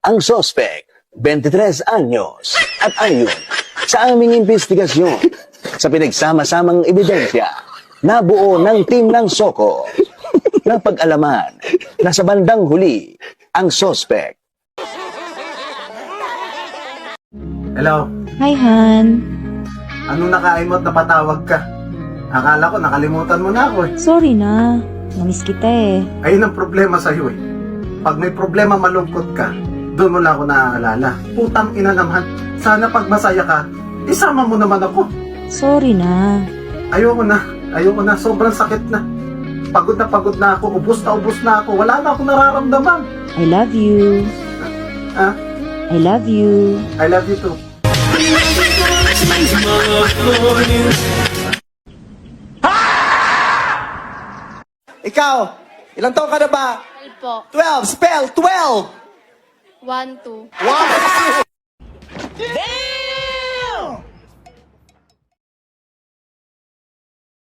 Ang sospek, 23 anyos. At ayon sa aming investigasyon, sa pinagsama-samang ebidensya, nabuo ng team ng Soko na pag-alaman na sa bandang huli ang sospek. Hello, Hi, Han. anong nakain mo at napatawag ka? Akala ko nakalimutan mo na ako eh. Sorry na. Namiss kita eh. Ayun ang problema sa'yo eh. Pag may problema malungkot ka, doon mo lang ako naaalala. Putang ina naman, sana pag masaya ka, isama mo naman ako. Sorry na. Ayoko na, sobrang sakit na. Pagod na ako, ubos na ako, wala na akong nararamdaman. I love you. Ha? I love you. I love you too. Ikaw, ilang taon ka na ba? Po. 12, spell 12! 1, 2. Wow! Damn!